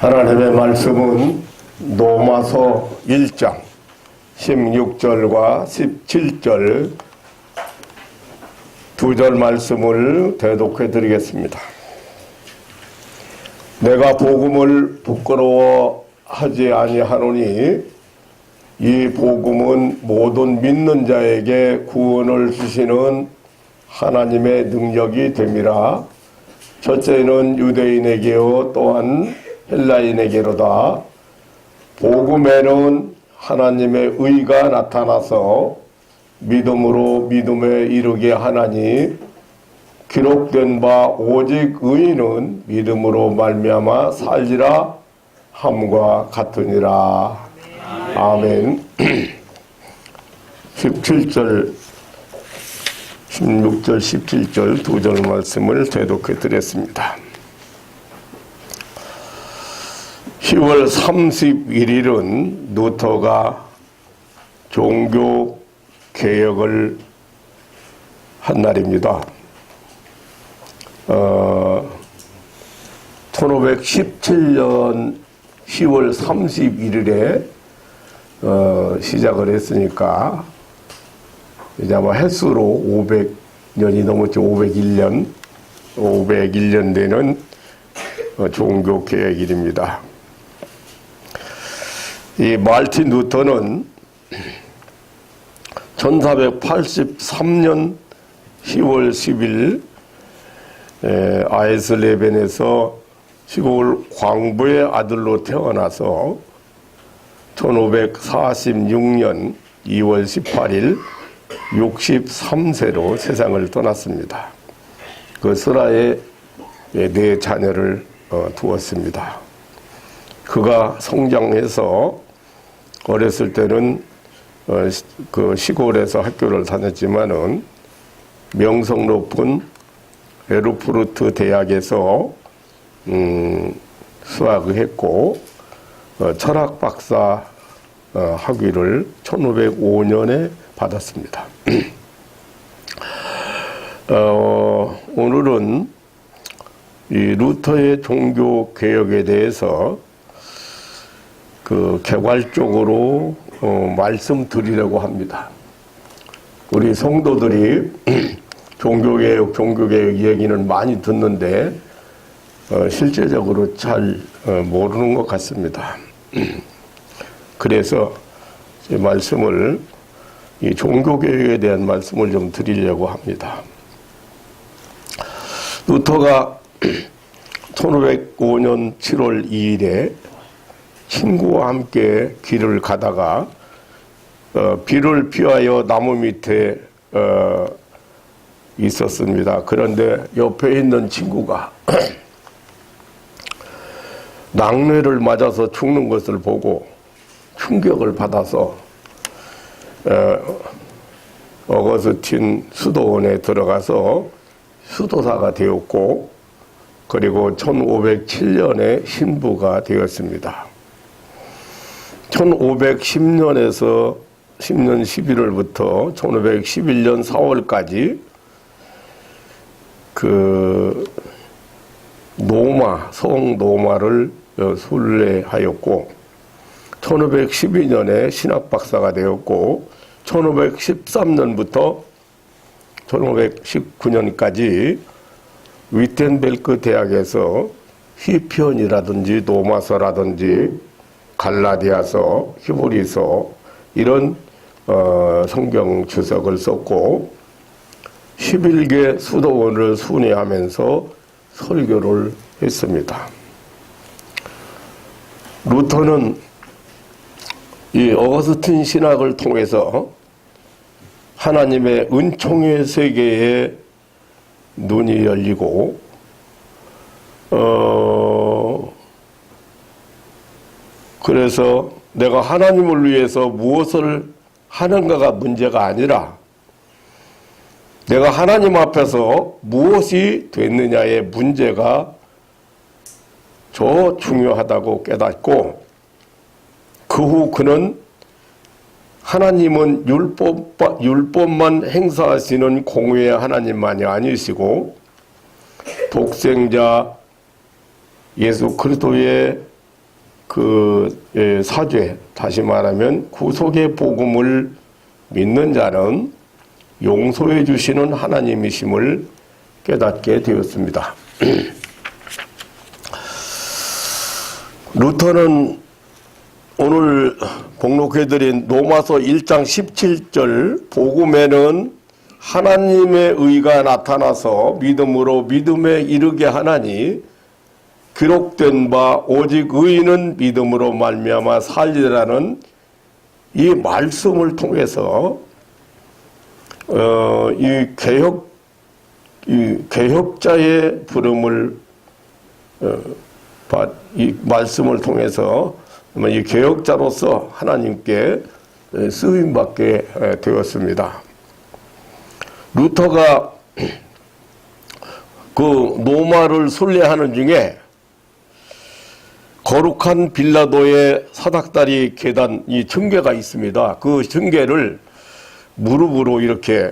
하나님의 말씀은 로마서 1장 16절과 17절 두 절 말씀을 대독해 드리겠습니다. 내가 복음을 부끄러워하지 아니하노니 이 복음은 모든 믿는 자에게 구원을 주시는 하나님의 능력이 됨이라. 첫째는 유대인에게요 또한 헬라인에게로다. 복음에는 하나님의 의가 나타나서 믿음으로 믿음에 이르게 하나니 기록된 바 오직 의인은 믿음으로 말미암아 살리라 함과 같으니라. 아멘. 17절 16절 17절 두 절 말씀을 대독해 드렸습니다. 10월 31일은 루터가 종교 개혁을 한 날입니다. 1517년 10월 31일에 시작을 했으니까 이제 아마 횟수로 500년이 넘었죠. 501년 되는 종교 개혁일입니다. 이 마르틴 루터는 1483년 10월 10일 아이슬레벤에서 시골 광부의 아들로 태어나서 1546년 2월 18일 63세로 세상을 떠났습니다. 그 스라에 4 자녀를 두었습니다. 그가 성장해서 어렸을 때는 그 시골에서 학교를 다녔지만은 명성 높은 에르푸르트 대학에서 수학을 했고 철학 박사 학위를 1505년에 받았습니다. 오늘은 이 루터의 종교 개혁에 대해서 그 개괄적으로 말씀드리려고 합니다. 우리 성도들이 종교개혁 얘기는 많이 듣는데 실제적으로 잘 모르는 것 같습니다. 그래서 제 말씀을 이 종교개혁에 대한 말씀을 좀 드리려고 합니다. 루터가 1505년 7월 2일에 친구와 함께 길을 가다가 비를 피하여 나무 밑에 있었습니다. 그런데 옆에 있는 친구가 낙뢰를 맞아서 죽는 것을 보고 충격을 받아서 어거스틴 수도원에 들어가서 수도사가 되었고, 그리고 1507년에 신부가 되었습니다. 1510년에서 10년 11월부터 1511년 4월까지 그 성 노마를 순례하였고, 1512년에 신학박사가 되었고, 1513년부터 1519년까지 위텐베르크 대학에서 히편이라든지 노마서라든지 갈라디아서, 히브리서 이런 성경 주석을 썼고 11개 수도원을 순회하면서 설교를 했습니다. 루터는 이 어거스틴 신학을 통해서 하나님의 은총의 세계에 눈이 열리고 그래서 내가 하나님을 위해서 무엇을 하는가가 문제가 아니라 내가 하나님 앞에서 무엇이 됐느냐의 문제가 더 중요하다고 깨닫고, 그 후 그는 하나님은 율법만 행사하시는 공의의 하나님만이 아니시고 독생자 예수 그리스도의 사죄, 다시 말하면 구속의 복음을 믿는 자는 용서해 주시는 하나님이심을 깨닫게 되었습니다. 루터는 오늘 복록해드린 로마서 1장 17절 복음에는 하나님의 의가 나타나서 믿음으로 믿음에 이르게 하나니 기록된 바 오직 의인은 믿음으로 말미암아 살리라는 이 말씀을 통해서 이 개혁자의 부름을 이 말씀을 통해서 이 개혁자로서 하나님께 쓰임받게 되었습니다. 루터가 그 노마를 순례하는 중에 거룩한 빌라도의 사닥다리 계단 이 층계가 있습니다. 그 층계를 무릎으로 이렇게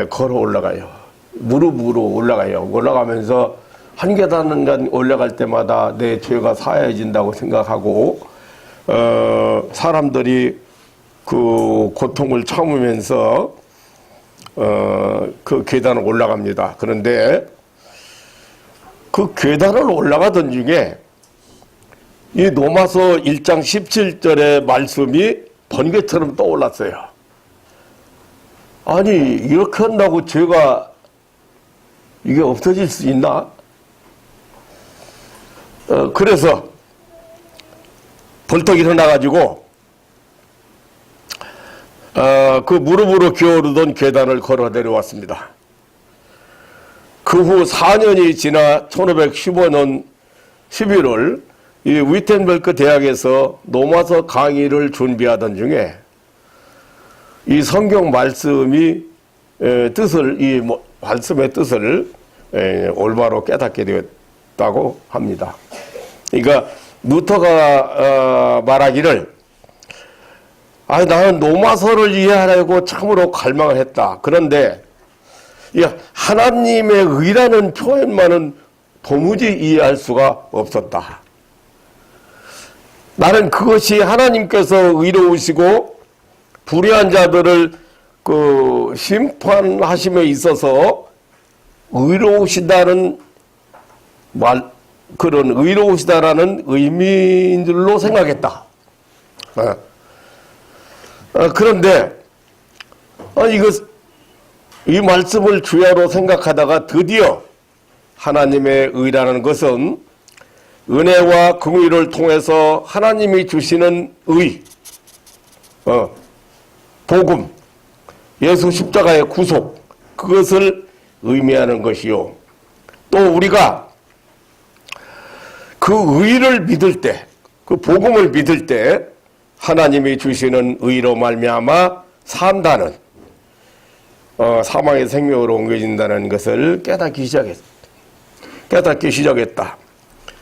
걸어 올라가요. 무릎으로 올라가요. 올라가면서 한 계단 올라갈 때마다 내 죄가 사해진다고 생각하고 사람들이 그 고통을 참으면서 그 계단을 올라갑니다. 그런데 그 계단을 올라가던 중에 이 로마서 1장 17절의 말씀이 번개처럼 떠올랐어요. 아니 이렇게 한다고 죄가 이게 없어질 수 있나? 그래서 벌떡 일어나가지고 그 무릎으로 기어오르던 계단을 걸어 내려왔습니다. 그 후 4년이 지나 1515년 11월 이 위텐베르크 대학에서 로마서 강의를 준비하던 중에 이 성경 말씀이 이 말씀의 뜻을 올바로 깨닫게 되었다고 합니다. 그러니까 루터가 말하기를 나는 로마서를 이해하려고 참으로 갈망을 했다. 그런데 하나님의 의라는 표현만은 도무지 이해할 수가 없었다. 나는 그것이 하나님께서 의로우시고 불의한 자들을 그 심판하심에 있어서 의로우시다는 그런 의로우시다라는 의미인 줄로 생각했다. 그런데 이 말씀을 주야로 생각하다가 드디어 하나님의 의라는 것은 은혜와 긍휼을 통해서 하나님이 주시는 의, 복음, 예수 십자가의 구속, 그것을 의미하는 것이요. 또 우리가 그 의를 믿을 때, 그 복음을 믿을 때 하나님이 주시는 의로 말미암아 산다는 사망의 생명으로 옮겨진다는 것을 깨닫기 시작했다.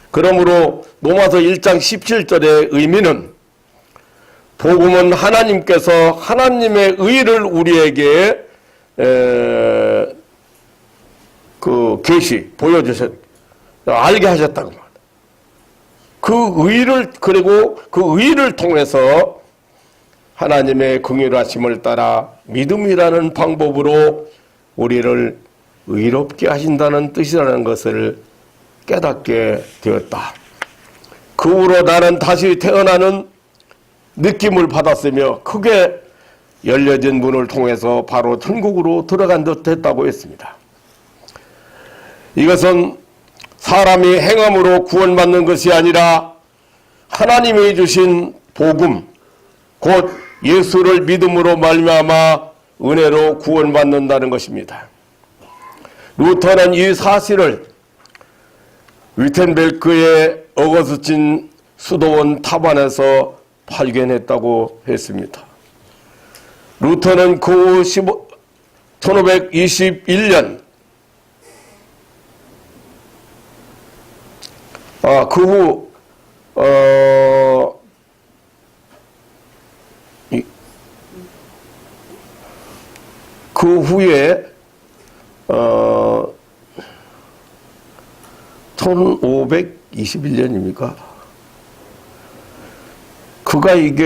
그러므로 로마서 1장 17절의 의미는 복음은 하나님께서 하나님의 의를 우리에게 알게 하셨다고 말합니다. 그리고 그 의를 통해서 하나님의 긍휼하심을 따라 믿음이라는 방법으로 우리를 의롭게 하신다는 뜻이라는 것을 깨닫게 되었다. 그 후로 나는 다시 태어나는 느낌을 받았으며 크게 열려진 문을 통해서 바로 천국으로 들어간 듯 했다고 했습니다. 이것은 사람이 행함으로 구원받는 것이 아니라 하나님이 주신 복음, 곧 예수를 믿음으로 말미암아 은혜로 구원받는다는 것입니다. 루터는 이 사실을 위텐베르크의 어거스틴 수도원 탑안에서 발견했다고 했습니다. 루터는 그 후 1521년 그 후에 1521년입니까? 그가 이게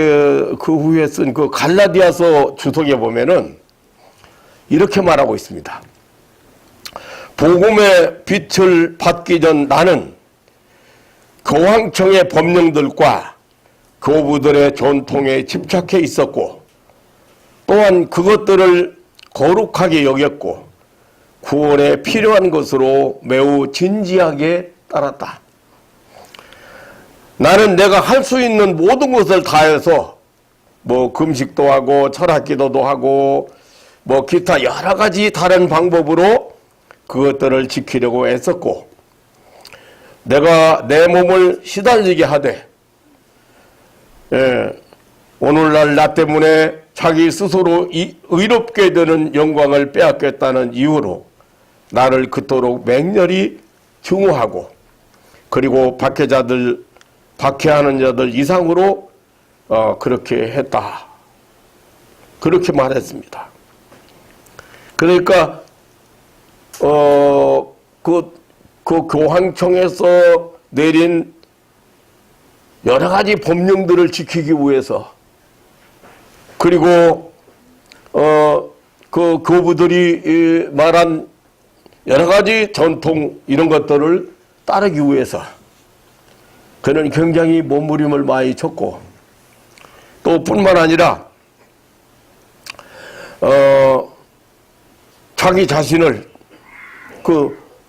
그 후에 쓴 그 갈라디아서 주석에 보면은 이렇게 말하고 있습니다. 복음의 빛을 받기 전 나는 교황청의 법령들과 교부들의 전통에 집착해 있었고 또한 그것들을 거룩하게 여겼고 구원에 필요한 것으로 매우 진지하게 따랐다. 나는 내가 할 수 있는 모든 것을 다해서 뭐 금식도 하고 철학기도도 하고 뭐 기타 여러 가지 다른 방법으로 그것들을 지키려고 애썼고 내가 내 몸을 시달리게 하되 오늘날 나 때문에 자기 스스로 의롭게 되는 영광을 빼앗겼다는 이유로 나를 그토록 맹렬히 증오하고 그리고 박해하는 자들 이상으로 그렇게 했다. 그렇게 말했습니다. 그러니까 그 교황청에서 내린 여러 가지 법령들을 지키기 위해서 그리고 그 교부들이 말한 여러 가지 전통 이런 것들을 따르기 위해서 그는 굉장히 몸부림을 많이 쳤고 또 뿐만 아니라 자기 자신을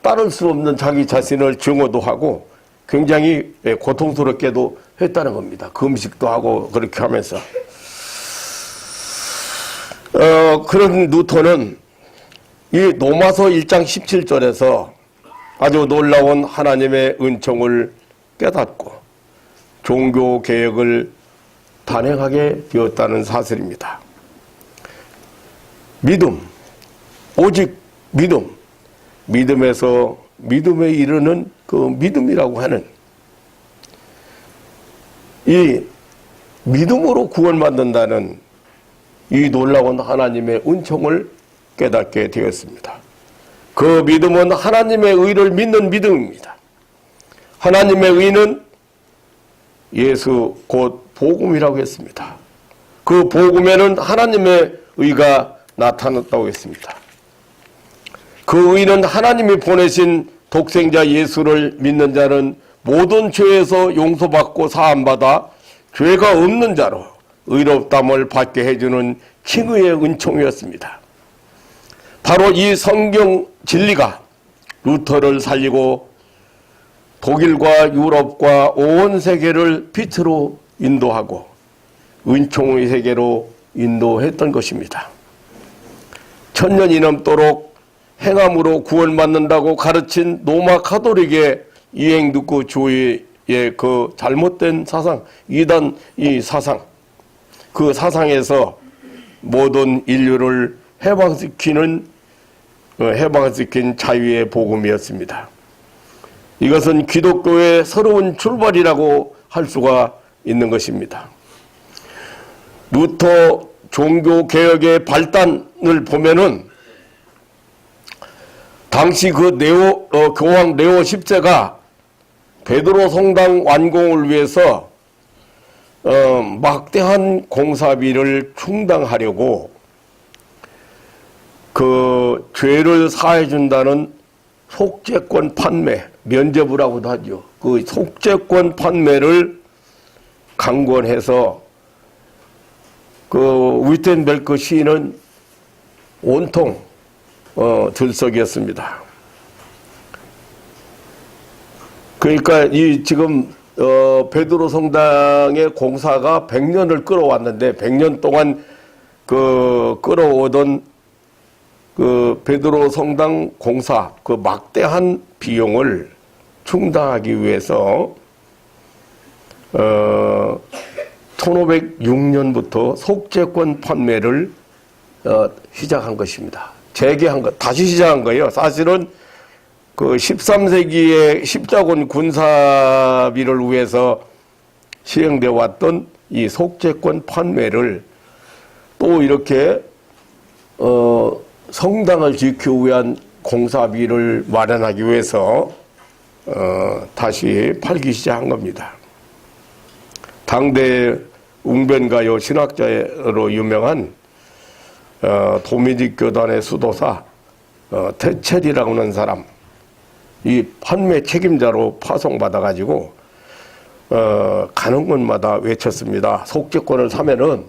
따를 수 없는 자기 자신을 증오도 하고 굉장히 고통스럽게도 했다는 겁니다. 금식도 하고 그렇게 하면서 그런 루터는 이 로마서 1장 17절에서 아주 놀라운 하나님의 은총을 깨닫고 종교개혁을 단행하게 되었다는 사실입니다. 믿음, 오직 믿음, 믿음에서 믿음에 이르는 그 믿음이라고 하는 이 믿음으로 구원받는다는 이 놀라운 하나님의 은총을 깨닫게 되었습니다. 그 믿음은 하나님의 의를 믿는 믿음입니다. 하나님의 의는 예수 곧 복음이라고 했습니다. 그 복음에는 하나님의 의가 나타났다고 했습니다. 그 의는 하나님이 보내신 독생자 예수를 믿는 자는 모든 죄에서 용서받고 사함받아 죄가 없는 자로 의롭담을 받게 해주는 칭의의 은총이었습니다. 바로 이 성경 진리가 루터를 살리고 독일과 유럽과 온 세계를 빛으로 인도하고 은총의 세계로 인도했던 것입니다. 천년이 넘도록 행함으로 구원받는다고 가르친 로마 가톨릭의 이행누구 주의의 그 잘못된 사상, 이단 이 사상, 그 사상에서 모든 인류를 해방시킨 자유의 복음이었습니다. 이것은 기독교의 새로운 출발이라고 할 수가 있는 것입니다. 루터 종교개혁의 발단을 보면은 당시 그 교황 레오 10세가 베드로 성당 완공을 위해서 막대한 공사비를 충당하려고 그 죄를 사해준다는 속죄권 판매, 면죄부라고도 하죠. 그 속죄권 판매를 강권해서 그 위텐베르크 시인은 온통 들썩였습니다. 그러니까 이 지금 베드로 성당의 공사가 100년을 끌어왔는데 100년 동안 그 끌어오던 그 베드로 성당 공사 그 막대한 비용을 충당하기 위해서 1506년부터 속죄권 판매를 시작한 것입니다. 재개한 것, 다시 시작한 거예요. 사실은 그 13세기의 십자군 군사비를 위해서 시행되어 왔던 이 속죄권 판매를 또 이렇게 성당을 지키기 위한 공사비를 마련하기 위해서 다시 팔기 시작한 겁니다. 당대 웅변가요 신학자로 유명한 도미닉 교단의 수도사 테첼이라고 하는 사람, 이 판매 책임자로 파송받아가지고 가는 곳마다 외쳤습니다. 속죄권을 사면은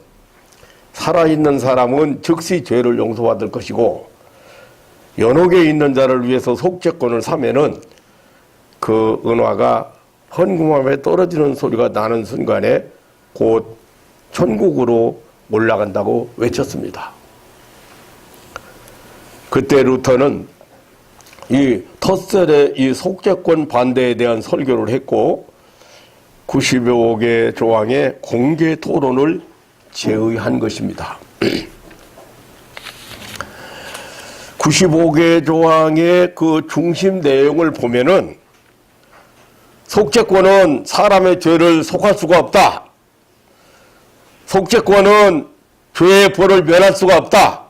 살아있는 사람은 즉시 죄를 용서받을 것이고, 연옥에 있는 자를 위해서 속죄권을 사면은 그 은화가 헌금함에 떨어지는 소리가 나는 순간에 곧 천국으로 올라간다고 외쳤습니다. 그때 루터는 이 텃셀의 이 속죄권 반대에 대한 설교를 했고 90여 개 조항의 공개 토론을 제의한 것입니다. 95개 조항의 그 중심 내용을 보면은 속죄권은 사람의 죄를 속할 수가 없다. 속죄권은 죄의 벌을 면할 수가 없다.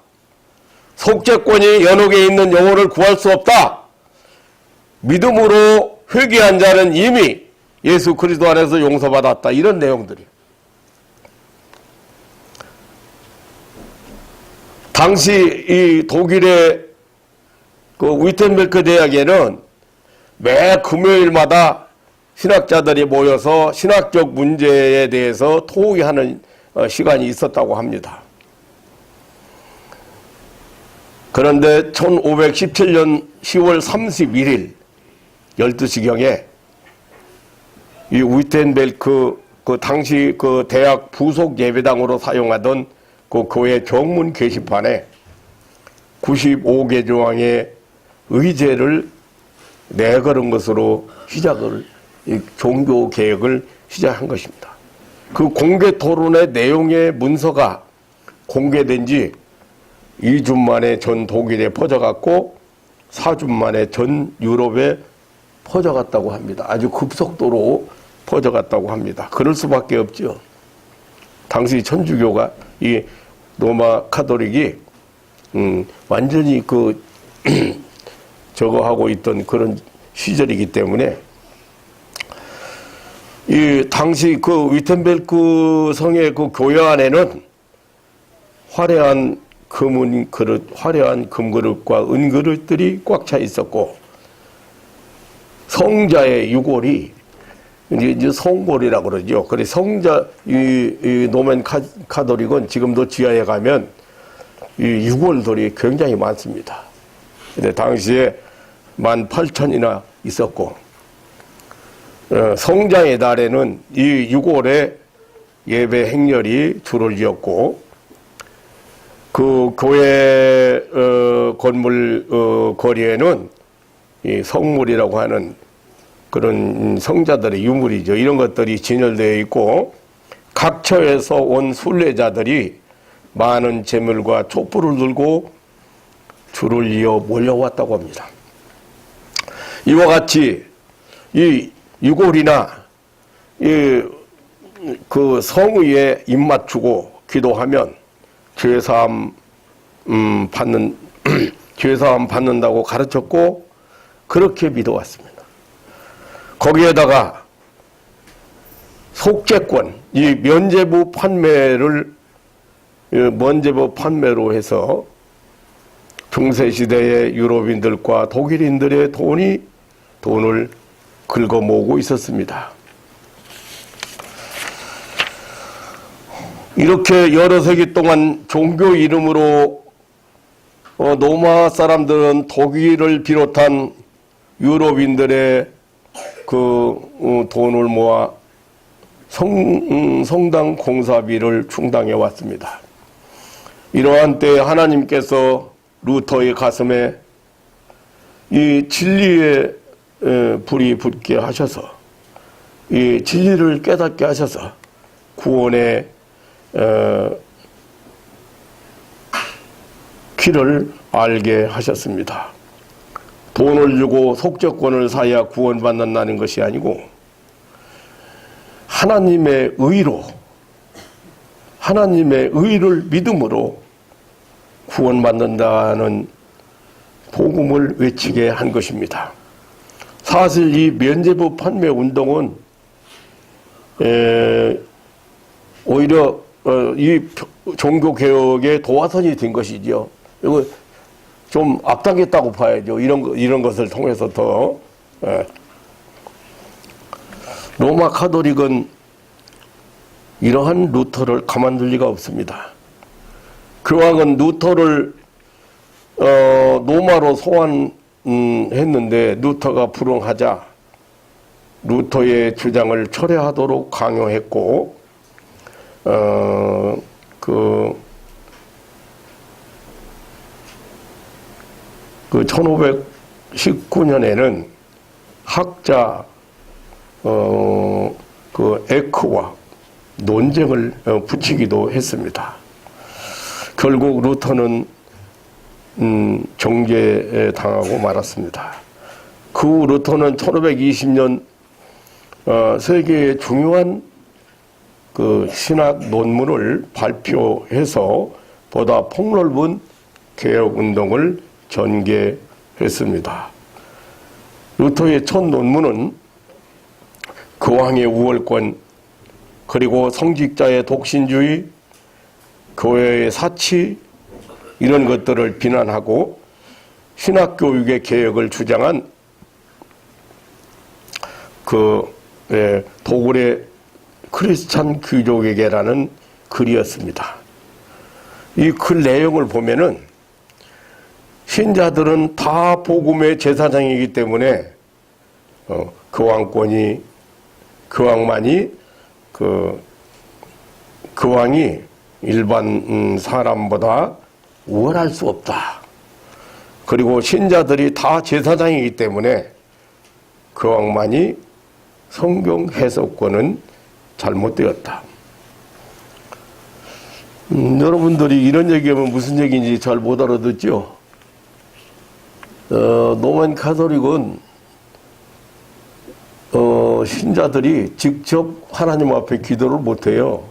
속죄권이 연옥에 있는 영혼을 구할 수 없다. 믿음으로 회개한 자는 이미 예수 그리스도 안에서 용서받았다. 이런 내용들이. 당시 이 독일의 그 위텐베르크 대학에는 매 금요일마다 신학자들이 모여서 신학적 문제에 대해서 토의하는 시간이 있었다고 합니다. 그런데 1517년 10월 31일 12시경에 이 위텐베르크 그 당시 그 대학 부속 예배당으로 사용하던 그 교회 정문 게시판에 95개 조항의 의제를 내걸은 것으로 이 종교 개혁을 시작한 것입니다. 그 공개 토론의 내용의 문서가 공개된 지 2주 만에 전 독일에 퍼져갔고 4주 만에 전 유럽에 퍼져갔다고 합니다. 아주 급속도로 퍼져갔다고 합니다. 그럴 수밖에 없죠. 당시 천주교가 이 로마 카톨릭이 완전히 그 저거 하고 있던 그런 시절이기 때문에 이 당시 그 위텐베르크 성의 그 교회 안에는 화려한 화려한 금그릇과 은그릇들이 꽉 차 있었고 성자의 유골이 이제 성골이라고 그러죠. 그래서 성자 이 노멘 카톨릭은 지금도 지하에 가면 이 유골들이 굉장히 많습니다. 근데 당시에 18,000이나 있었고 성장의 달에는 이 유골의 예배 행렬이 줄을 이었고 그 교회 건물 거리에는 이 성물이라고 하는 그런 성자들의 유물이죠. 이런 것들이 진열되어 있고 각 처에서 온 순례자들이 많은 재물과 촛불을 들고 줄을 이어 몰려왔다고 합니다. 이와 같이 이 유골이나 그 성의에 입맞추고 기도하면 죄사함 받는다고 가르쳤고 그렇게 믿어왔습니다. 거기에다가 속죄권, 이 면죄부 판매로 해서 중세시대의 유럽인들과 독일인들의 돈을 긁어 모으고 있었습니다. 이렇게 여러 세기 동안 종교 이름으로 로마 사람들은 독일을 비롯한 유럽인들의 그 돈을 모아 성당 공사비를 충당해 왔습니다. 이러한 때 하나님께서 루터의 가슴에 이 진리의 불이 붙게 하셔서 이 진리를 깨닫게 하셔서 구원의 길을 알게 하셨습니다. 돈을 주고 속죄권을 사야 구원받는다는 것이 아니고 하나님의 의를 믿음으로 구원받는다는 복음을 외치게 한 것입니다. 사실 이 면죄부 판매 운동은 오히려 이 종교 개혁의 도화선이 된 것이죠. 이거 좀 앞당겼다고 봐야죠. 이런 것을 통해서 더. 예. 로마 카톨릭은 이러한 루터를 가만둘 리가 없습니다. 교황은 루터를 로마로 소환했는데 루터가 불응하자 루터의 주장을 철회하도록 강요했고, 그 1519년에는 학자 그 에크와 논쟁을 붙이기도 했습니다. 결국 루터는 정죄당하고 말았습니다. 그 후 루터는 1520년 세계의 중요한 그 신학 논문을 발표해서 보다 폭넓은 개혁 운동을 전개했습니다. 루터의 첫 논문은 교황의 우월권, 그리고 성직자의 독신주의, 교회의 사치, 이런 것들을 비난하고 신학교육의 개혁을 주장한 도굴의 크리스찬 귀족에게라는 글이었습니다. 이 글 내용을 보면은 신자들은 다 복음의 제사장이기 때문에 교황만이 교황이 일반 사람보다 우월할 수 없다. 그리고 신자들이 다 제사장이기 때문에 교황만이 성경 해석권은 잘못되었다. 여러분들이 이런 얘기하면 무슨 얘기인지 잘 못 알아듣죠? 로만 카톨릭은 신자들이 직접 하나님 앞에 기도를 못해요.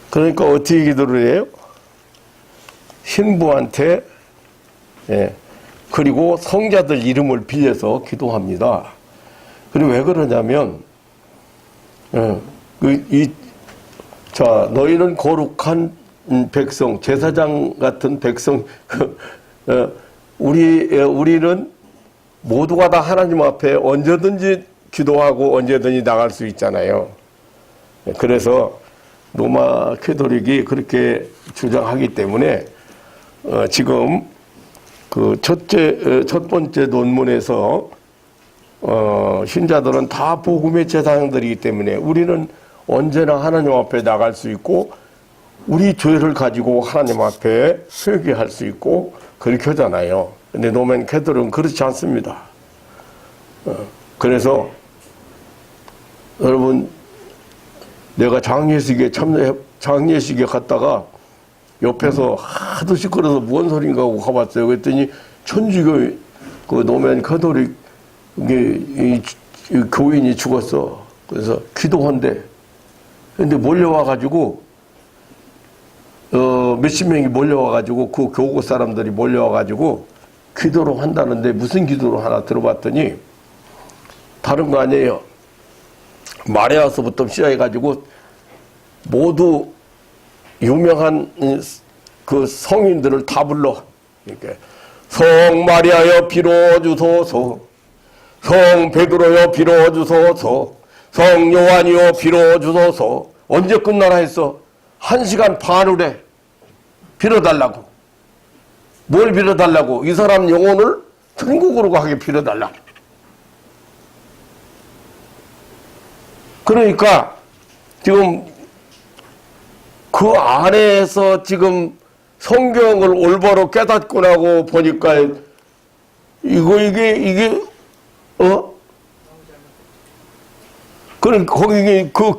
그러니까 어떻게 기도를 해요? 신부한테, 그리고 성자들 이름을 빌려서 기도합니다. 그리고 왜 그러냐면, 너희는 거룩한 백성, 제사장 같은 백성, 우리는 모두가 다 하나님 앞에 언제든지 기도하고 언제든지 나갈 수 있잖아요. 그래서 로마 카톨릭이 그렇게 주장하기 때문에 지금 그 첫 번째 논문에서 신자들은 다 복음의 제사장들이기 때문에 우리는 언제나 하나님 앞에 나갈 수 있고 우리 죄를 가지고 하나님 앞에 회개할 수 있고 그렇게 하잖아요. 근데 로만 카톨릭은 그렇지 않습니다. 그래서 여러분, 내가 장례식에 갔다가 옆에서 하도 시끄러워서 뭔 소린가 하고 가봤어요. 그랬더니 천주교 그 로만 카톨릭 이 교인이 죽었어. 그래서 기도한대. 근데 몰려와가지고 몇십 명이 몰려와가지고 그 교구 사람들이 몰려와가지고 기도를 한다는데 무슨 기도를 하나 들어봤더니 다른 거 아니에요. 마리아서부터 시작해가지고 모두 유명한 그 성인들을 다 불러. 이렇게 성 마리아여 빌어주소서, 성 베드로여 빌어주소서, 성 요한이여 빌어주소서. 언제 끝나라 했어? 1시간 반을 해. 빌어달라고. 뭘 빌어달라고? 이 사람 영혼을 천국으로 가게 빌어달라고. 그러니까 지금 그 안에서 지금 성경을 올바로 깨닫고 나고 보니까 이게 그럼 거기 그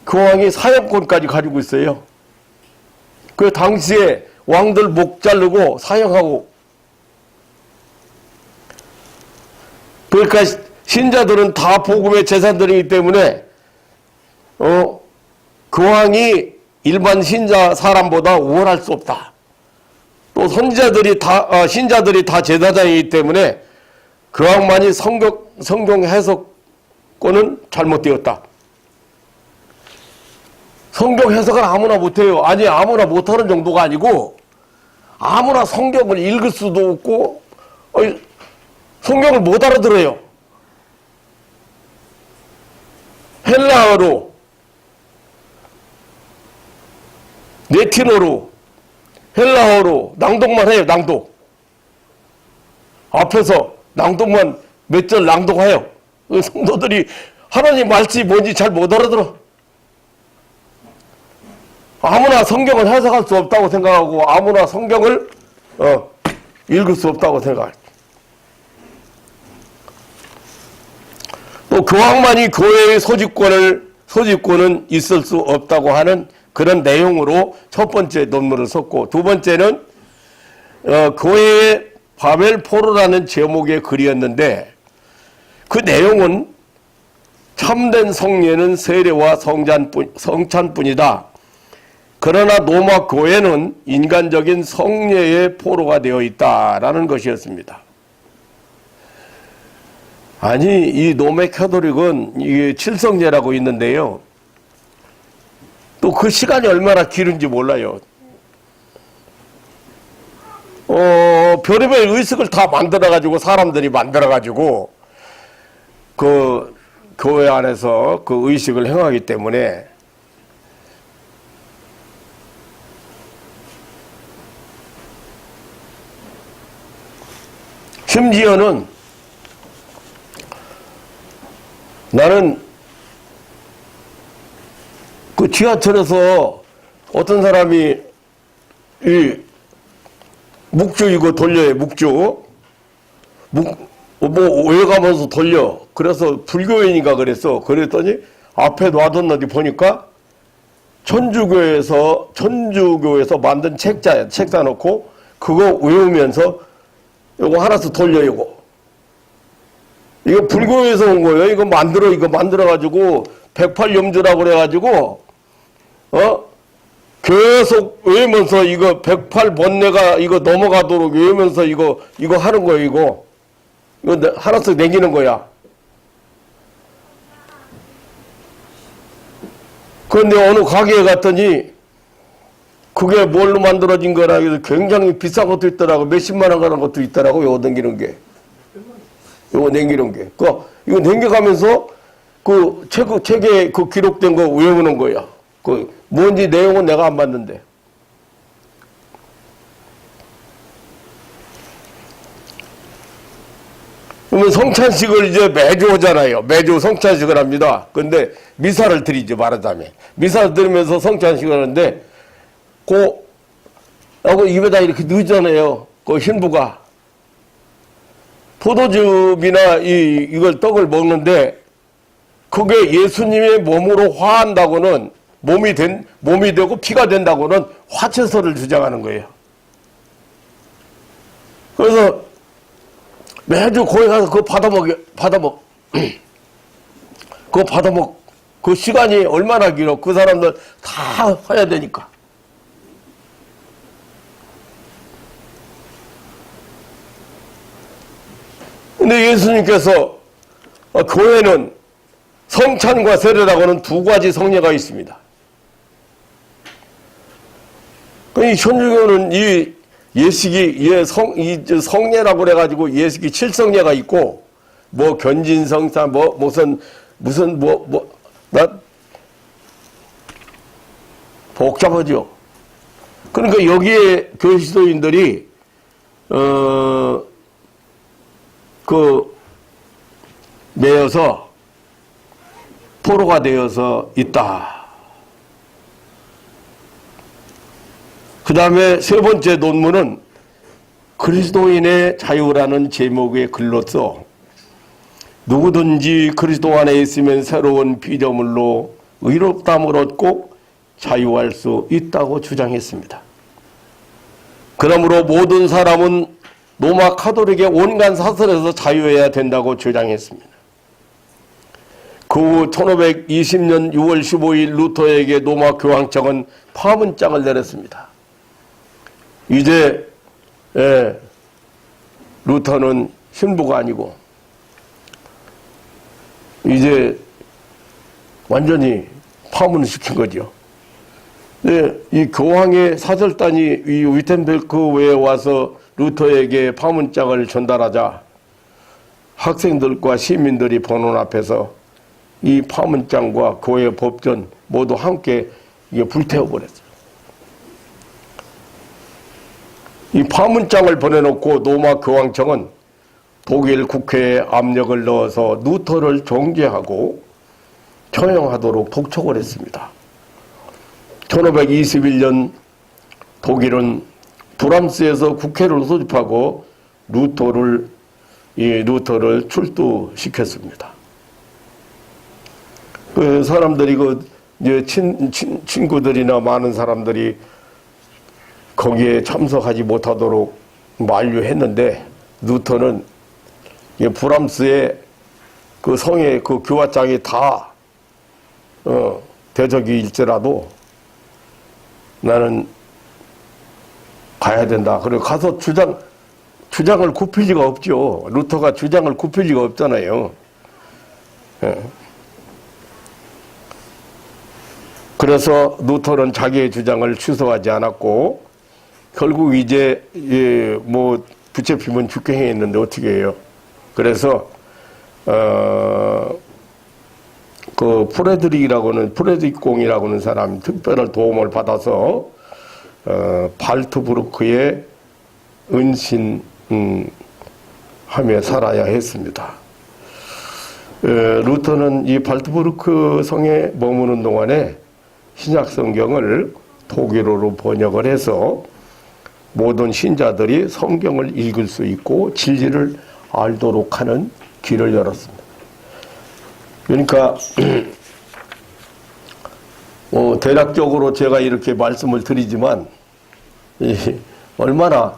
교황이 사형권까지 가지고 있어요. 그 당시에 왕들 목 자르고 사형하고. 그러니까 신자들은 다 복음의 제사들이기 때문에 교황이 일반 신자 사람보다 우월할 수 없다. 또 신자들이 다 제사장이기 때문에 교황만이 성경 해석권은 잘못되었다. 성경 해석을 아무나 못해요. 아니, 아무나 못하는 정도가 아니고 아무나 성경을 읽을 수도 없고 성경을 못 알아들어요. 헬라어로, 네티노로, 헬라어로 낭독만 해요. 낭독. 앞에서 낭독만 몇 절 낭독해요. 성도들이 하나님 말씀이 뭔지 잘 못 알아들어. 아무나 성경을 해석할 수 없다고 생각하고 아무나 성경을 읽을 수 없다고 생각해요. 또 교황만이 교회의 소집권은 있을 수 없다고 하는 그런 내용으로 첫 번째 논문을 썼고, 두 번째는 교회의 바벨 포로라는 제목의 글이었는데, 그 내용은 참된 성례는 세례와 성찬뿐이다. 그러나 로마 교회는 인간적인 성례의 포로가 되어 있다라는 것이었습니다. 아니, 이 로마 캐토릭은 이게 칠성례라고 있는데요. 또 그 시간이 얼마나 길은지 몰라요. 별의별 의식을 다 만들어가지고, 사람들이 만들어가지고, 그 교회 안에서 그 의식을 행하기 때문에, 심지어는 나는 그 지하철에서 어떤 사람이 이 묵주 이거 돌려요. 묵주. 왜 가면서 돌려. 그래서 불교인인가 그랬어. 그랬더니 앞에 놔뒀는데 보니까 천주교에서 만든 책자야. 책자 놓고 그거 외우면서 이거 하나씩 돌려, 이거. 이거 불교에서 온 거예요. 이거 만들어가지고 108염주라고 그래가지고 계속 외우면서 이거 108번뇌가 이거 넘어가도록 외우면서 이거 하는 거예요. 이거 하나씩 남기는 거야. 그런데 어느 가게에 갔더니 그게 뭘로 만들어진 거라 해서 굉장히 비싼 것도 있더라고. 몇십만 원 가는 것도 있더라고. 요거 남기는 게. 요거 남기는 게. 이거 남겨가면서 그 책에 그 기록된 거 외우는 거야. 뭔지 내용은 내가 안 봤는데. 그러면 성찬식을 이제 매주 하잖아요. 매주 성찬식을 합니다. 근데 미사를 드리죠, 말하자면. 미사를 드리면서 성찬식을 하는데, 하고 입에다 이렇게 넣잖아요. 그 신부가. 포도즙이나 이걸 떡을 먹는데, 그게 예수님의 몸으로 화한다고는, 몸이 되고 피가 된다고는 화채설을 주장하는 거예요. 그래서 매주 거기 가서 그거 받아먹. 그 시간이 얼마나 길어. 그 사람들 다 해야 되니까. 근데 예수님께서 교회는 성찬과 세례라고는 두 가지 성례가 있습니다. 이 천주교는 이 예식이 성례라고 그래가지고 예식이 7성례가 있고 뭐 견진성사 나 복잡하죠. 그러니까 여기에 교시도인들이 매여서 포로가 되어서 있다. 그 다음에 세 번째 논문은 그리스도인의 자유라는 제목의 글로서 누구든지 그리스도 안에 있으면 새로운 피조물로 의롭다함을 얻고 자유할 수 있다고 주장했습니다. 그러므로 모든 사람은 로마 카톨릭의 온갖 사설에서 자유해야 된다고 주장했습니다. 그 후 1520년 6월 15일 루터에게 로마 교황청은 파문장을 내렸습니다. 이제 루터는 신부가 아니고 이제 완전히 파문을 시킨 거죠. 네, 이 교황의 사절단이 이 위텐베르크에 와서 루터에게 파문장을 전달하자 학생들과 시민들이 보는 앞에서 이 파문장과 교회 법전 모두 함께 이게 불태워버렸어요. 이 파문장을 보내놓고 로마 교황청은 독일 국회에 압력을 넣어서 루터를 정죄하고 처형하도록 독촉을 했습니다. 1521년 독일은 브람스에서 국회를 소집하고 루터를 출두시켰습니다. 그 사람들이 이제 친구들이나 많은 사람들이 거기에 참석하지 못하도록 만류했는데 루터는 브람스의 그 성의 그 교화장이 다 대적일지라도 나는 가야 된다. 그리고 가서 주장을 굽힐 리가 없죠. 루터가 주장을 굽힐 리가 없잖아요. 그래서 루터는 자기의 주장을 취소하지 않았고 결국 이제 뭐 붙잡히면 죽게 행했는데 어떻게 해요? 그래서 그 프레드릭공이라고 하는 사람이 특별한 도움을 받아서 발트부르크에 은신하며 살아야 했습니다. 루터는 이 발트부르크 성에 머무는 동안에 신약 성경을 독일어로 번역을 해서 모든 신자들이 성경을 읽을 수 있고 진리를 알도록 하는 길을 열었습니다. 그러니까 대략적으로 제가 이렇게 말씀을 드리지만 얼마나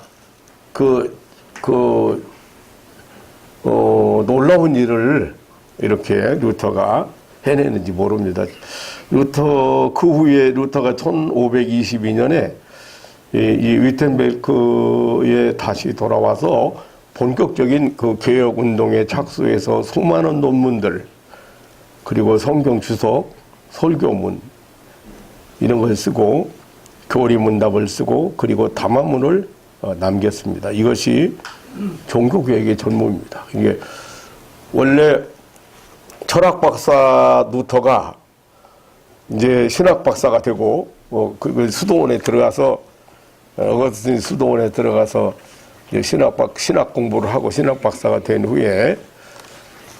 놀라운 일을 이렇게 루터가 해내는지 모릅니다. 그 후에 루터가 1522년에 이 위텐베르크에 다시 돌아와서 본격적인 그 개혁 운동에 착수해서 수많은 논문들 그리고 성경 주석, 설교문 이런 걸 쓰고 교리문답을 쓰고 그리고 담화문을 남겼습니다. 이것이 종교개혁의 전모입니다. 이게 원래 철학 박사 루터가 이제 신학 박사가 되고 그 수도원에 들어가서 어거스틴 수도원에 들어가서 신학 공부를 하고 신학 박사가 된 후에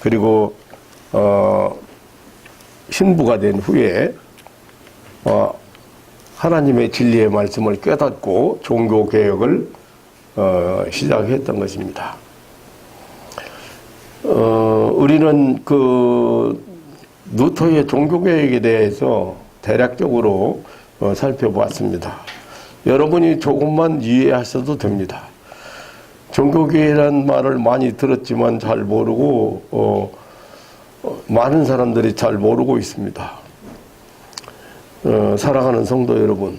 그리고 신부가 된 후에 하나님의 진리의 말씀을 깨닫고 종교 개혁을 시작했던 것입니다. 우리는 그 루터의 종교 개혁에 대해서 대략적으로 살펴보았습니다. 여러분이 조금만 이해하셔도 됩니다. 종교개혁이라는 말을 많이 들었지만 잘 모르고 많은 사람들이 잘 모르고 있습니다. 사랑하는 성도 여러분,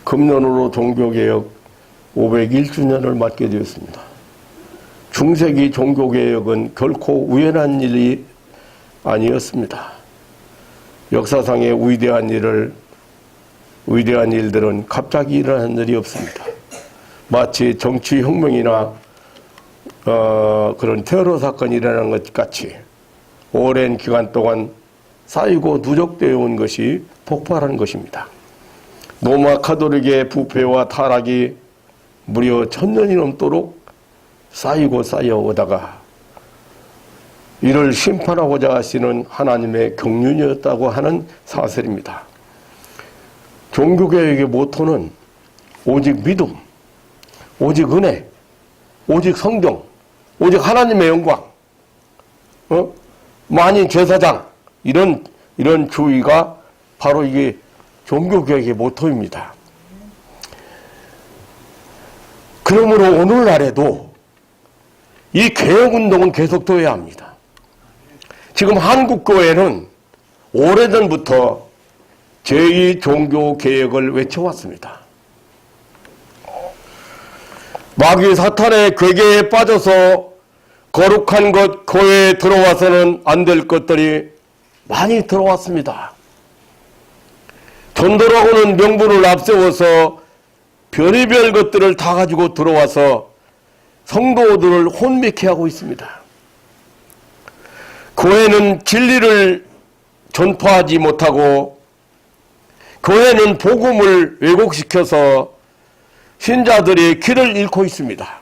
금년으로 종교개혁 501주년을 맞게 되었습니다. 중세기 종교개혁은 결코 우연한 일이 아니었습니다. 역사상의 위대한 일들은 갑자기 일어난 일이 없습니다. 마치 정치혁명이나 그런 테러 사건이 일어난 것 같이 오랜 기간 동안 쌓이고 누적되어 온 것이 폭발한 것입니다. 로마 카톨릭의 부패와 타락이 무려 1000년이 넘도록 쌓이고 쌓여오다가 이를 심판하고자 하시는 하나님의 경륜이었다고 하는 사설입니다. 종교개혁의 모토는 오직 믿음, 오직 은혜, 오직 성경, 오직 하나님의 영광, 만인 제사장 이런 주의가 바로 이게 종교개혁의 모토입니다. 그러므로 오늘날에도 이 개혁운동은 계속되어야 합니다. 지금 한국교회는 오래전부터 제2종교개혁을 외쳐왔습니다. 마귀 사탄의 괴계에 빠져서 거룩한 것 교회에 들어와서는 안 될 것들이 많이 들어왔습니다. 전도라고는 명분을 앞세워서 별의별 것들을 다 가지고 들어와서 성도들을 혼미케 하고 있습니다. 교회는 진리를 전파하지 못하고 교회는 복음을 왜곡시켜서 신자들의 길을 잃고 있습니다.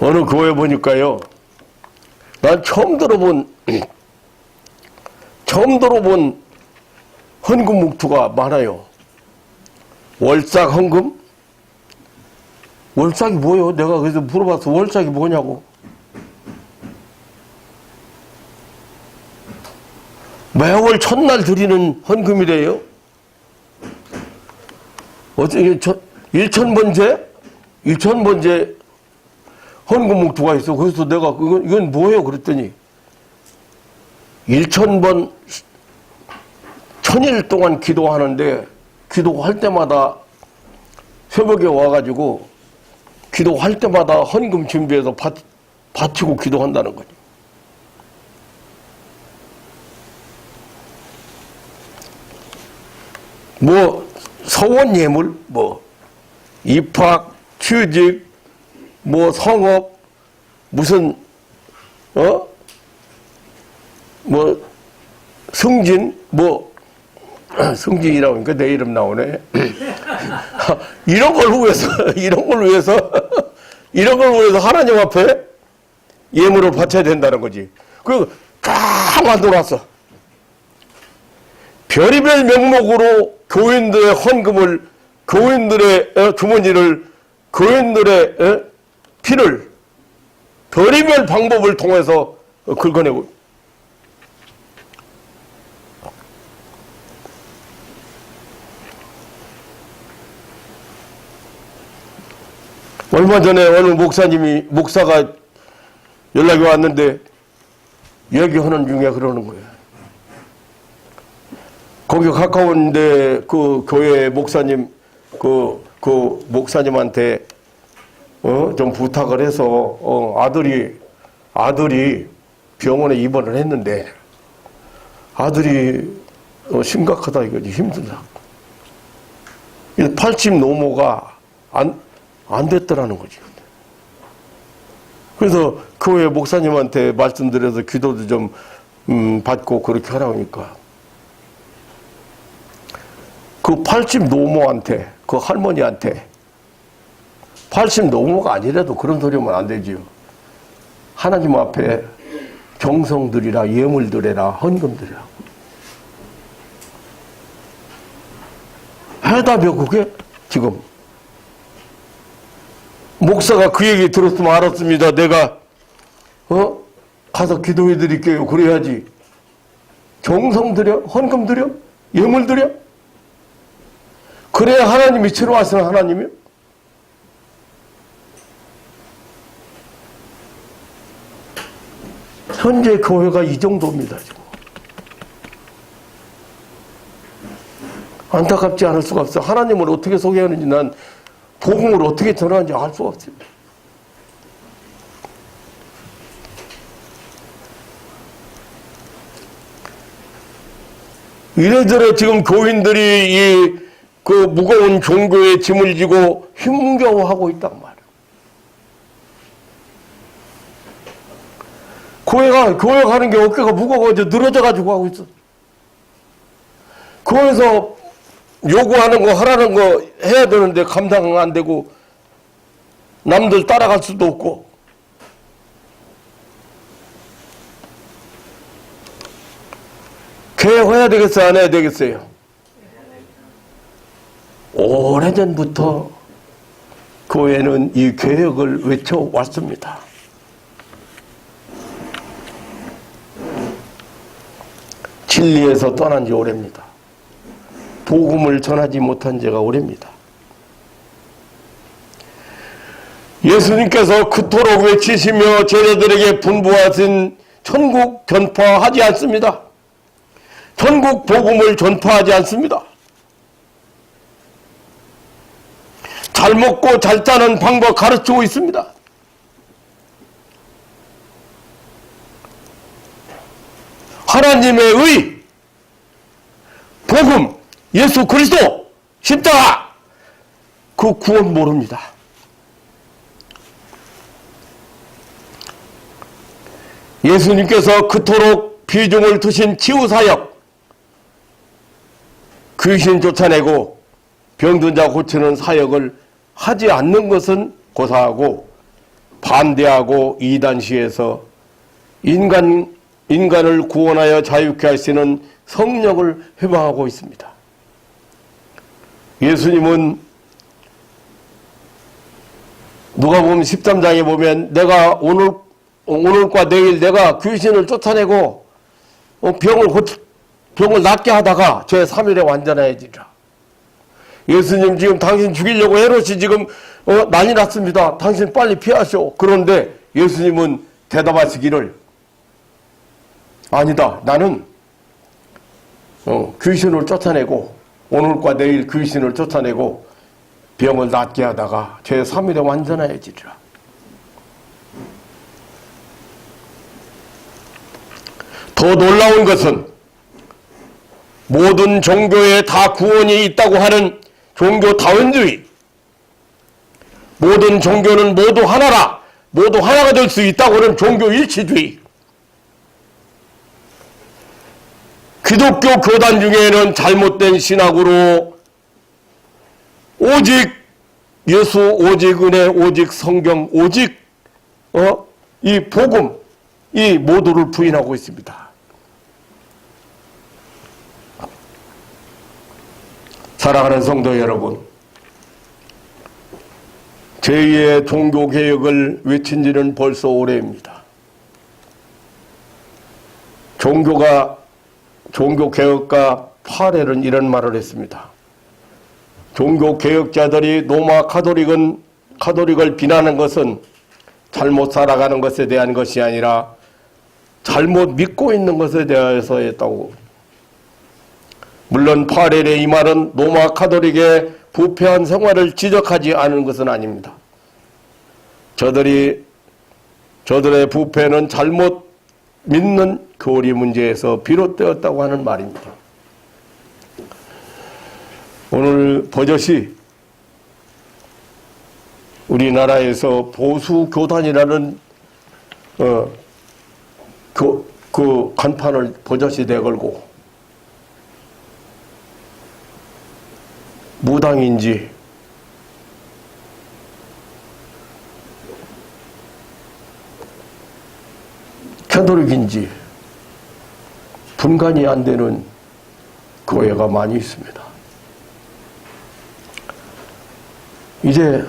어느 교회 보니까요, 난 처음 들어본 헌금 묵투가 많아요. 월삭 헌금? 월삭이 뭐예요? 내가 그래서 물어봐서 월삭이 뭐냐고. 매월 첫날 드리는 헌금이래요. 어떻게 1,000번째 헌금 묵투가 있어. 그래서 내가 이건 뭐예요? 그랬더니 1,000번 1,000일 동안 기도하는데 기도할 때마다 새벽에 와가지고 기도할 때마다 헌금 준비해서 바치고 기도한다는 거죠. 뭐 서원 예물, 뭐 입학, 취직, 뭐 성업, 무슨 뭐 승진, 뭐 승진이라고 하니까 내 이름 나오네. 이런 걸 위해서 하나님 앞에 예물을 바쳐야 된다는 거지. 그리고 쫙 만들어놨어. 별의별 명목으로 교인들의 헌금을, 교인들의 주머니를, 교인들의 피를 별의별 방법을 통해서 긁어내고. 얼마 전에 어느 목사가 연락이 왔는데 얘기하는 중에 그러는 거예요. 거기 가까운데 그 교회 목사님, 그 목사님한테 좀 부탁을 해서 아들이 병원에 입원을 했는데 아들이 심각하다 이거지. 힘들다. 80 노모가 안 됐더라는 거지. 그래서 교회 목사님한테 말씀드려서 기도도 좀 받고 그렇게 하라고 하니까 그 80 노모한테, 그 할머니한테 80 노모가 아니라도 그런 소리 하면 안 되지요. 하나님 앞에 정성들이라 예물들이라 헌금들이라 해답이요 그게. 지금 목사가 그 얘기 들었으면 알았습니다. 내가 가서 기도해 드릴게요. 그래야지. 정성 들여? 헌금 들여? 예물 들여? 그래야 하나님이 치료하시는 하나님이요? 현재 교회가 이 정도입니다. 지금. 안타깝지 않을 수가 없어. 하나님을 어떻게 소개하는지, 난 복음을 어떻게 전하는지 알 수가 없어요. 이래저래 지금 교인들이 그 무거운 종교의 짐을 지고 힘겨워하고 있단 말이에요. 교회 가는 게 어깨가 무거워져 늘어져가지고 하고 있어. 교회에서 요구하는 거 하라는 거 해야 되는데 감당 안 되고 남들 따라갈 수도 없고. 개혁해야 되겠어요? 안 해야 되겠어요? 오래전부터 교회는 이 개혁을 외쳐왔습니다. 진리에서 떠난 지 오래입니다. 복음을 전하지 못한 지가 오래입니다. 예수님께서 그토록 외치시며 제자들에게 분부하신 천국 전파하지 않습니다. 천국 복음을 전파하지 않습니다. 잘 먹고 잘 짜는 방법 가르치고 있습니다. 하나님의 의, 복음, 예수 그리스도, 십자가, 그 구원 모릅니다. 예수님께서 그토록 비중을 두신 치유사역, 귀신 쫓아내고 병든 자 고치는 사역을 하지 않는 것은 고사하고 반대하고 이단시에서 인간을 구원하여 자유케 하시는 성령을 회방하고 있습니다. 예수님은 누가복음 13장에 보면 내가 오늘과 내일 내가 귀신을 쫓아내고 병을 낫게 하다가 제 3일에 완전해지리라. 예수님 지금 당신 죽이려고 헤롯이 지금 난리 났습니다. 당신 빨리 피하시오. 그런데 예수님은 대답하시기를 아니다. 나는 귀신을 쫓아내고 오늘과 내일 귀신을 쫓아내고 병을 낫게 하다가 제 3일에 완전해지리라. 더 놀라운 것은 모든 종교에 다 구원이 있다고 하는 종교 다원주의, 모든 종교는 모두 하나라, 모두 하나가 될 수 있다고 하는 종교 일치주의, 기독교 교단 중에는 잘못된 신학으로 오직 예수, 오직 은혜, 오직 성경, 오직 이 복음, 이 모두를 부인하고 있습니다. 사랑하는 성도 여러분, 제2의 종교개혁을 외친 지는 벌써 오래입니다. 종교개혁가 파렐은 이런 말을 했습니다. 종교개혁자들이 로마 카톨릭을 비난하는 것은 잘못 살아가는 것에 대한 것이 아니라 잘못 믿고 있는 것에 대해서 했다고. 물론 파렐의 이 말은 로마 카톨릭의 부패한 생활을 지적하지 않은 것은 아닙니다. 저들의 부패는 잘못 믿는 교리 문제에서 비롯되었다고 하는 말입니다. 오늘 버젓이 우리나라에서 보수교단이라는 그 간판을 버젓이 내걸고 무당인지 캐톨릭인지 분간이 안 되는 교회가 많이 있습니다. 이제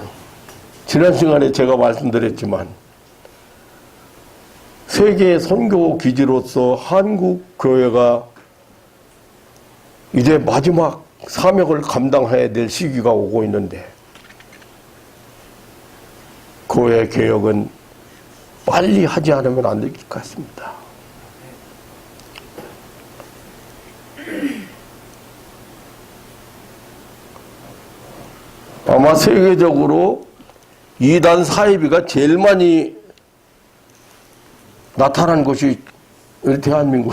지난 시간에 제가 말씀드렸지만 세계 선교 기지로서 한국 교회가 이제 마지막 사명을 감당해야 될 시기가 오고 있는데 교회 개혁은 빨리 하지 않으면 안 될 것 같습니다. 아마 세계적으로 이단 사이비가 제일 많이 나타난 곳이 우리 대한민국.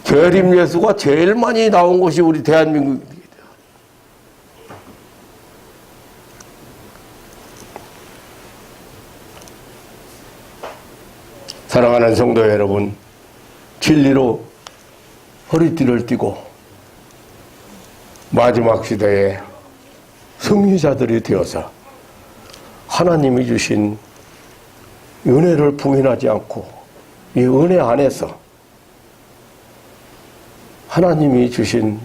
재림 예수가 제일 많이 나온 곳이 우리 대한민국입니다. 사랑하는 성도 여러분, 진리로 허리띠를 띠고 마지막 시대에 승리자들이 되어서 하나님이 주신 은혜를 부인하지 않고 이 은혜 안에서 하나님이 주신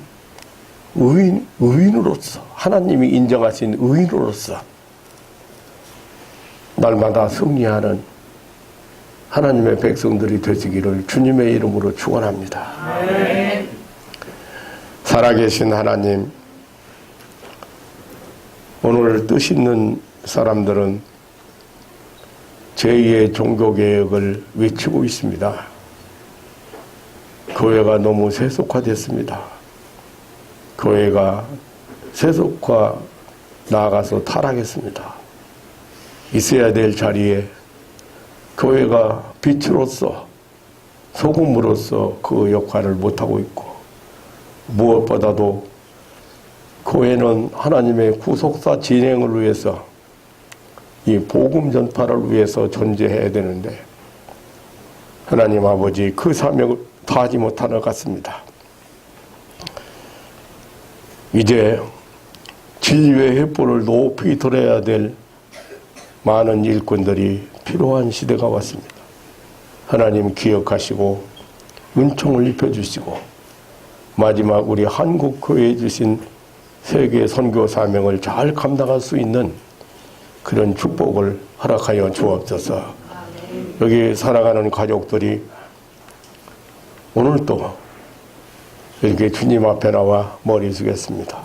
의인으로서 하나님이 인정하신 의인으로서 날마다 승리하는 하나님의 백성들이 되시기를 주님의 이름으로 축원합니다. 네. 살아계신 하나님, 오늘 뜻 있는 사람들은 제2의 종교개혁을 외치고 있습니다. 교회가 너무 세속화됐습니다. 교회가 세속화 나아가서 타락했습니다. 있어야 될 자리에 교회가 빛으로서 소금으로서 그 역할을 못하고 있고, 무엇보다도 교회는 하나님의 구속사 진행을 위해서, 이 복음 전파를 위해서 존재해야 되는데 하나님 아버지 그 사명을 다하지 못하는 것 같습니다. 이제 진리의 횃불을 높이 들어야 될 많은 일꾼들이 필요한 시대가 왔습니다. 하나님 기억하시고 은총을 입혀주시고 마지막 우리 한국 교회에 주신 세계 선교 사명을 잘 감당할 수 있는 그런 축복을 허락하여 주옵소서. 여기 살아가는 가족들이 오늘도 이렇게 주님 앞에 나와 머리 숙였습니다.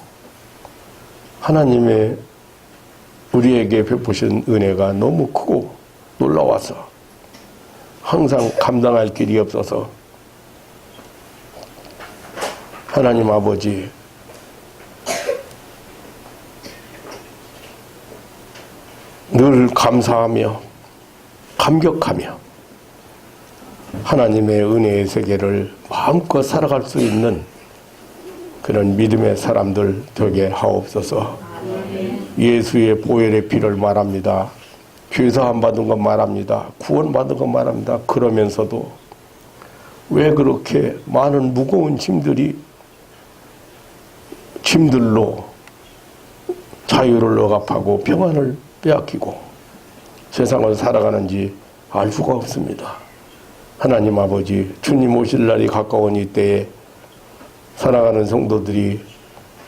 하나님의 우리에게 베푸신 은혜가 너무 크고 놀라워서 항상 감당할 길이 없어서 하나님 아버지 늘 감사하며 감격하며 하나님의 은혜의 세계를 마음껏 살아갈 수 있는 그런 믿음의 사람들 되게 하옵소서. 예수의 보혈의 피를 말합니다. 죄사함 받은 것 말합니다. 구원 받은 것 말합니다. 그러면서도 왜 그렇게 많은 무거운 짐들로 자유를 억압하고 평안을 빼앗기고 세상을 살아가는지 알 수가 없습니다. 하나님 아버지, 주님 오실 날이 가까운 이때에 살아가는 성도들이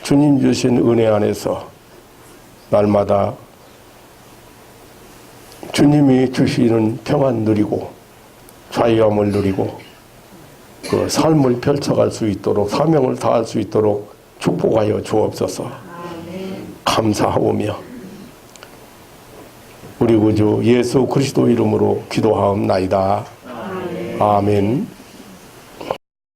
주님 주신 은혜 안에서 날마다 주님이 주시는 평안 누리고 자유함을 누리고 그 삶을 펼쳐갈 수 있도록 사명을 다할 수 있도록 축복하여 주옵소서. 감사하오며 우리 구주 예수 그리스도 이름으로 기도하옵나이다. 아멘.